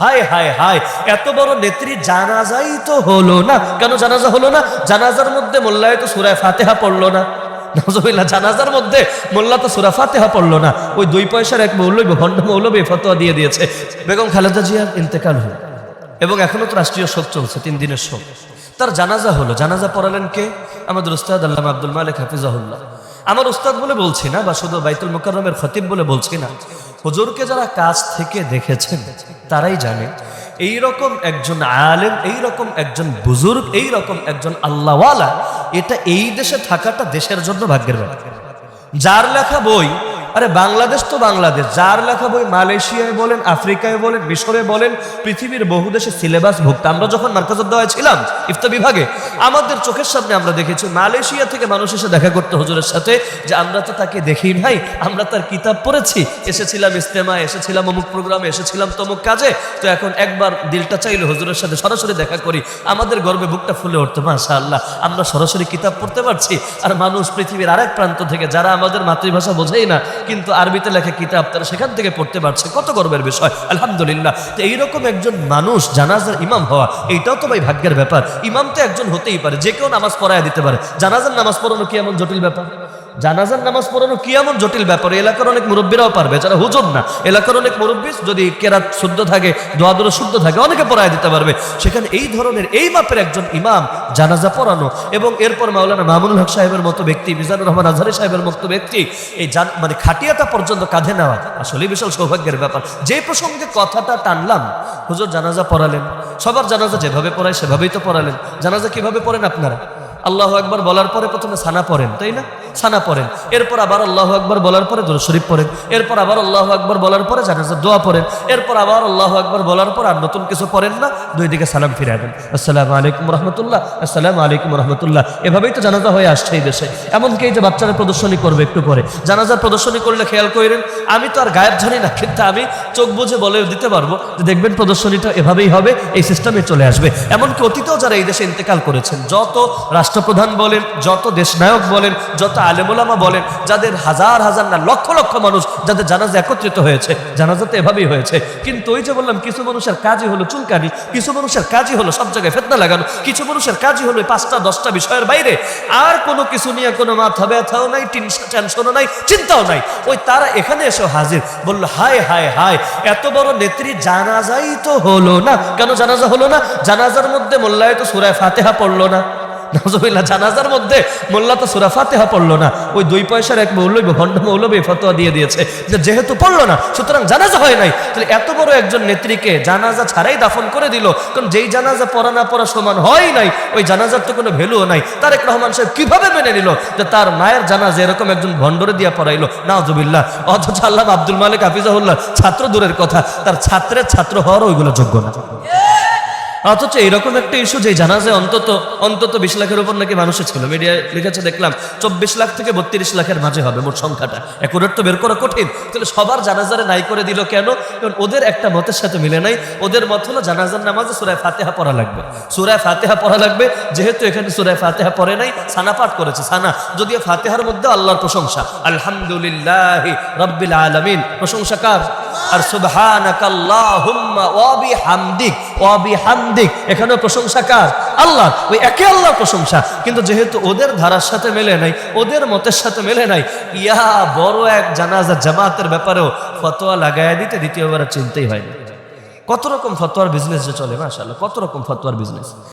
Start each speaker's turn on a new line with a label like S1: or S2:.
S1: হায় হায় হায়, এত বড় নেত্রী জানাজাই তো হলো না। কেন জানাজা হলো না? জানাজার মধ্যে মোল্লায় তো সূরা ফাতিহা পড়লো না। নাউজুবিল্লাহ, জানাজার মধ্যে মোল্লা তো সূরা ফাতিহা পড়লো না। ওই 2 পয়সার এক মৌলবী, ভণ্ড মৌলবী ফতোয়া দিয়ে দিয়েছে বেগম খালেদা জিয়ার ইন্তেকাল হলো এবং এখনো তো রাষ্ট্রীয় শোক চলছে, 3 দিনের শোক। তার জানাজা হলো। জানাজা পড়ালেন কে? আমাদের উস্তাদ আল্লামা আব্দুল মালিক হাফিজাহুল্লাহ। আমার উস্তাদ বলে বলছি না, বা শুধু বাইতুল মুকাররমের খতিব বলে বলছি না, হুজুরকে যারা কাছ থেকে দেখেছেন তারাই জানে এইরকম একজন আলেম, এইরকম একজন বুজুর্গ, এইরকম একজন আল্লাহওয়ালা, এটা এই দেশে থাকাটা দেশের জন্য ভাগ্যের ব্যাপার। যার লেখা বই, আরে বাংলাদেশ তো বাংলাদেশ, যার লেখা বই মালয়েশিয়ায় বলেন, আফ্রিকায় বলেন, মিশরে বলেন, পৃথিবীর বহু দেশে সিলেবাস ভুক্ত। আমরা যখন মার্কাজুদ দাওয়া ছিলাম ইফতা বিভাগে, আমাদের চোখের সামনে আমরা দেখেছি মালয়েশিয়া থেকে মানুষ এসে দেখা করতে হুজুরের সাথে, যে আমরা তো তাকে দেখি নাই, আমরা তার কিতাব পড়েছি, এসেছিলাম ইস্তেমায়, এসেছিলাম অমুক প্রোগ্রামে, এসেছিলাম তমুক কাজে, তো এখন একবার দিলটা চাইলে হুজুরের সাথে সরাসরি দেখা করি। আমাদের গর্বে বুকটা ফুলে উঠতো, মাশাআল্লাহ, আমরা সরাসরি কিতাব পড়তে পারছি। আর মানুষ পৃথিবীর আরেক প্রান্ত থেকে, যারা আমাদের মাতৃভাষা বোঝেই না কিন্তু আরবিতে লেখা কিতাব তারা সেখান থেকে পড়তে পারছে, কত গর্বের বিষয়, আলহামদুলিল্লাহ। তো এইরকম একজন মানুষ জানাজার ইমাম হওয়া, এইটাও তো ভাই ভাগ্যের ব্যাপার। ইমাম তো একজন হতেই পারে, যে কেউ নামাজ পড়ায় দিতে পারে। জানাজার নামাজ পড়ানো কি এমন জটিল ব্যাপার? জানাজার নামাজ পড়ানো কি এমন জটিল ব্যাপার? এলাকার অনেক মুরব্বীরাও পারবে, যারা হুজুর না, এলাকার অনেক মুরব্বী যদি কেরাত শুদ্ধ থাকে, দোয়া দূর শুদ্ধ থাকে, অনেকে পড়ায় দিতে পারবে। সেখানে এই ধরনের এই মাপের একজন ইমাম জানাজা পড়ানো, এবং এরপর মাওলানা মামুনুল হক সাহেবের মতো ব্যক্তি, মিজানুর রহমান আজহারি সাহেবের মতো ব্যক্তি এই মানে খাটিয়াটা পর্যন্ত কাঁধে নেওয়া আসলে বিশাল সৌভাগ্যের ব্যাপার। যে প্রসঙ্গে কথাটা টানলাম, হুজুর জানাজা পড়ালেন, সবার জানাজা যেভাবে পড়ায় সেভাবেই তো পড়ালেন। জানাজা কিভাবে পড়েন আপনারা? আল্লাহু আকবার বলার পরে প্রথমে সানা পড়েন, তাই না? সানা পড়েন, এরপর আবার আল্লাহু আকবার বলার পরে দুরূদ শরীফ পড়েন, এরপর আবার আল্লাহু আকবার বলার পরে জানাজার দোয়া পড়েন, এরপর আবার আল্লাহু আকবার বলার পর আর নতুন কিছু পড়েন না, দুই দিকে সালাম ফিরিয়ে দেন, আসসালামু আলাইকুম রাহমাতুল্লাহ, আসসালামু আলাইকুম রাহমাতুল্লাহ। এভাবেই তো জানাজা হয়ে আসছে এই দেশে। এমনকি এই যে বাচ্চারা প্রদর্শনী করবে একটু পরে, জানাজার প্রদর্শনী করলে খেয়াল করেন, আমি তো আর গায়েব জানি না, কিন্তু আমি চোখ বুঝে বলে দিতে পারবো যে দেখবেন প্রদর্শনীটা এভাবেই হবে, এই সিস্টেমে চলে আসবে। এমনকি অতীতেও যারা এই দেশে ইন্তেকাল করেছেন, যত রাষ্ট্রপ্রধান বলেন, যত দেশনায়ক বলেন, যত আলেম ওলামা বলেন, যাদের হাজার হাজার না লক্ষ লক্ষ মানুষ যাদের জানাজা একত্রিত হয়েছে, জানাজা তো এভাবেই হয়েছে। কিন্তু ওই যে বললাম, কিছু মানুষের কাজই হলো চুলকানি, কিছু মানুষের কাজই হলো সব জায়গায় ফিতনা লাগানো, কিছু মানুষের কাজই হলো 5টা 10টা বিষয়ের বাইরে আর কোনো কিছু নিয়ে কোনো মাথা ব্যথাও নাই, টেনশনও নাই, চিন্তাও নাই। ওই তারা এখানে এসে হাজির, বললো হায় হায় হায়, এত বড় নেত্রী জানাজাই তো হলো না। কেন জানাজা হলো না? জানাজার মধ্যে মোল্লায় তো সূরা ফাতিহা পড়লো না। নাউজুবিল্লাহ, জানাজার মধ্যে মোল্লা তো সূরা ফাতিহা পড়লো না। ওই 2 পয়সার এক মৌলবী, ভণ্ড মৌলবী ফতোয়া দিয়ে দিয়েছে যে যেহেতু পড়লো না সুতরাং জানাজা হয় নাই। তাহলে এত বড় একজন নেত্রীকে জানাজা ছাড়াই দাফন করে দিল, কারণ যেই জানাজা পড়া না পড়া সমান হয় নাই, ওই জানাজার তো কোনো ভ্যালুও নাই। তারেক রহমান সাহেব কিভাবে মেনে নিল যে তার মায়ের জানাজা এরকম একজন ভণ্ডরে দিয়া পড়াইলো? নাউজুবিল্লাহ। অথচ আল্লামা আব্দুল মালিক হাফিজাহুল্লাহ ছাত্র দূরের কথা, তার ছাত্রের ছাত্র হওয়ার ওইগুলো যোগ্য না। অথচ এইরকম একটা ইস্যু, যে জানাজায় অন্তত 20 লাখের উপর নাকি মানুষের ছিল, মিডিয়ায় লিখেছে দেখলাম 24 লাখ থেকে 32 লাখের মাঝে হবে মোট সংখ্যাটা। একুরেট তো বের করা কঠিন। তাহলে সবার জানাজারে নাই করে দিল কেন? কারণ ওদের একটা মতের সাথে মিলে নাই। ওদের মত হলো জানাজার নামাজে সূরা ফাতিহা পড়া লাগবে, সূরা ফাতিহা পড়া লাগবে। যেহেতু এখানে সূরা ফাতিহা পড়ে নাই, সানা পাঠ করেছে। সানা যদিও ফাতিহার মধ্যে আল্লাহর প্রশংসা, আলহামদুলিল্লাহি রাব্বিল আলামিন, প্রশংসা কার? আর সুবহানাকাল্লাহুম্মা ওয়া বিহামদিক, এখানেও প্রশংসা কার? আল্লাহ। ওই একে আল্লাহর প্রশংসা। কিন্তু যেহেতু ওদের ধারার সাথে মেলে নাই, ওদের মতের সাথে মেলে নাই, ইয়া বড় এক জানাজা জামাতের ব্যাপারেও ফতোয়া লাগায় দিতে দ্বিতীয়বার চিন্তাই হয়নি। কত রকম ফতোয়ার বিজনেস যে চলে, মাশাআল্লাহ, কত রকম ফতোয়ার বিজনেস।